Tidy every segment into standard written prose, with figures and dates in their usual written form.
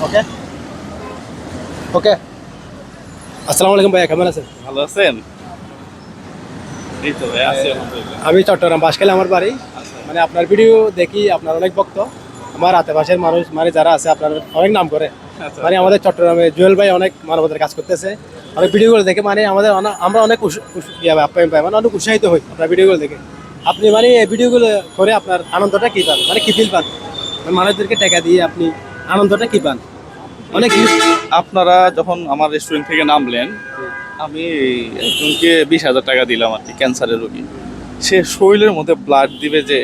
ওকে ওকে। আসসালামু আলাইকুম ভাইয়া, কেমন আছেন? ভালো আছেন? এই তো ভাই আছি আলহামদুলিল্লাহ। আমি চট্টগ্রাম বাঁশখালী আমার বাড়ি। মানে আপনার ভিডিও দেখি, আপনার অনেক ভক্ত। আমার আশেপাশের মানুষ মানে যারা আছে আপনার অনেক নাম করে। আচ্ছা, মানে আমাদের চট্টগ্রামে জুয়েল ভাই অনেক মানবতার কাজ করতেছে। অনেক ভিডিওগুলো দেখে মানে আমাদের আমরা অনেক আপ্যায়ন পাই, মানে অনেক উৎসাহিত হই আপনার ভিডিওগুলো দেখে। আপনি মানে এই ভিডিওগুলো করে আপনার আনন্দটা কী পান, মানে কী ফিল পান? মানে মানুষদেরকে টাকা দিয়ে আপনি আনন্দটা কী পান? অনেক আপনারা যখন আমার রেস্টুরেন্ট থেকে নামলেন, আমি একজনকে 20,000 টাকা দিলাম আর কি, ক্যান্সারের রোগী। সে শরীরের মধ্যে ব্লাড দিবে যে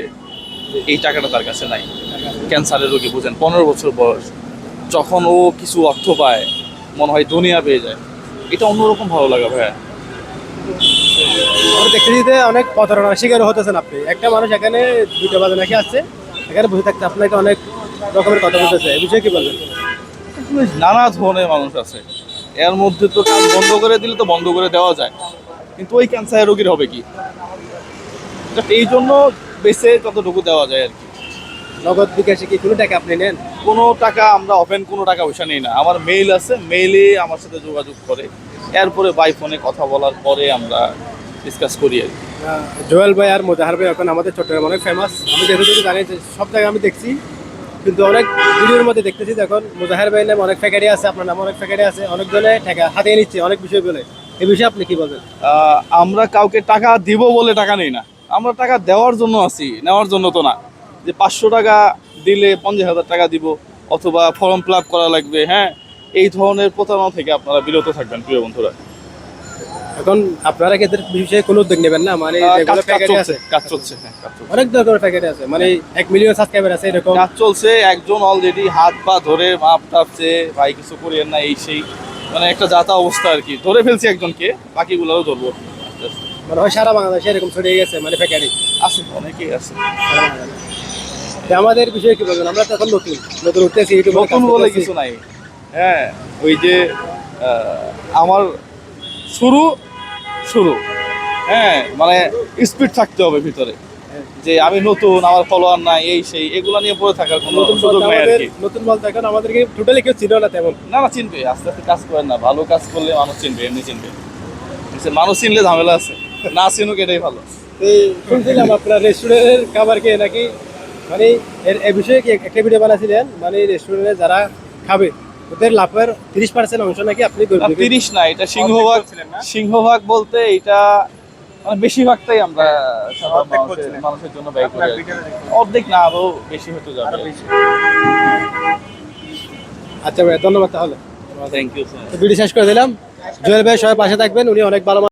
এই টাকাটা তার কাছে নাই। ক্যান্সারের রোগী বুঝেন, 15 বছর বয়স, যখন ও কিছু অর্থ পায় মনে হয় দুনিয়া পেয়ে যায়। এটা অন্যরকম ভালো লাগে ভাইয়া। দেখতে দিতে অনেক প্রতারণার শিকার হতেছেন আপনি। একটা মানুষ এখানে 2টা বাজে নাকি আসছে, এখানে বসে থাকতে আপনাকে অনেক রকমের কথা বলতেছে, এই বিষয়ে কি বলবেন? নানা ধরনের মানুষ আছে, এর মধ্যে তো কাজ বন্ধ করে দিলে তো বন্ধ করে দেওয়া যায়, কিন্তু ওই ক্যান্সারের রোগীর হবে কি? Just এই জন্য বেঁচে ততটুকু দেওয়া যায় আর কি। নগদ বিকাশে কি কোনো টাকা আপনি নেন? কোনো টাকা আমরা ওপেন কোনো টাকা পয়সা নিই না। আমার মেইল আছে, মেইলে আমার সাথে যোগাযোগ করে, এরপরে বাই ফোনে কথা বলার পরে আমরা ডিসকাস করি আর কি। জোয়েল ভাই আর মোজাহার ভাই এখন আমাদের চট্টগ্রাম অনেক ফেমাস। আমি যেহেতু জানি যে সব জায়গায় আমি দেখছি, কিন্তু অনেক ভিডিওর মধ্যে দেখতেছি এখন মোজাহার ভাই নামে অনেক ফ্যাকারি আছে, আপনার নামে অনেক ফ্যাকারি আছে, অনেকজনে টাকা হাতিয়ে নিচ্ছে অনেক বিষয় বলে। এই বিষয়ে আপনি কি বলবেন? আমরা কাউকে টাকা দিব বলে টাকা নেই না, আমরা টাকা দেওয়ার জন্য আছি, নেওয়ার জন্য তো না। যে 500 টাকা দিলে 50,000 টাকা দিব, অথবা ফর্ম ফিল আপ করা লাগবে, হ্যাঁ, এই ধরনের প্রতারণা থেকে আপনারা বিরত থাকবেন প্রিয় বন্ধুরা। এখন আপনারা কি এদের বিষয়ে কোনো উদ্যোগ নেবেন না? মানে যেগুলো ফ্যাকারি আছে, কাজ চলছে, হ্যাঁ, কাজ চলছে। অনেক ধরনের ফ্যাকারি আছে, মানে 1 মিলিয়ন সাবস্ক্রাইবার আছে এরকম। কাজ চলছে, একজন অলরেডি হাত পা ধরে মাপ টাপছে, ভাই কিছু করিয়েন না এই সেই, মানে একটা যাতা অবস্থা আর কি। ধরে ফেলছি একজনকে, বাকিগুলোও ধরবো আস্তে আস্তে। মানে হয় সারা বাংলাদেশে এরকম ছড়িয়ে গেছে মানে ফ্যাকারি আছে, অনেকেই আছে। আমাদের বিষয়ে কি বলবেন? আমরা তো এখন নতুন নতুন উঠতেছি, ইউটিউবে নতুন বলে কিছু নাই, হ্যাঁ, ওই যে আমার শুরু শুরু হ্যাঁ, মানে স্পিড থাকতে হবে ভিতরে, যে আমি নতুন, আমার ফলোয়ার নাই এই সেই, এগুলো নিয়ে পড়ে থাকার কোনো নতুন সুযোগ নাই আর কি। নতুন বলতে এখন আমাদেরকে টোটালি কেউ ছিল না তেমন। না না, চিনবে, আস্তে আস্তে কাজ করেন না, ভালো কাজ করলে মানুষ চিনবে, এমনি চিনবে। মানুষ চিনলে ঝামেলা আছে, না চিনুক এটাই ভালো। এই শুনছিলাম আপনার রেস্টুরেন্টের খাবার খেয়ে নাকি মানে এর বিষয়ে কি একটা ভিডিও বানাছিলেন, মানে রেস্টুরেন্টে যারা খাবে ওদের লাভের 30% অংশ নাকি আপনি না, 30 না, এটা সিংহভাগ। সিংহভাগ বলতে এটা মানে বেশিরভাগটাই আমরা সাধারণ মানুষের জন্য ব্যয় করি আর কি। অর্ধেক না, আরো বেশি হতে যাবে। আচ্ছা ভাই, ধন্যবাদ তাহলে। Thank you. ভিডিও শেষ করে দিলাম। জুয়েল ভাই সবাই পাশে থাকবেন, উনি অনেক ভালো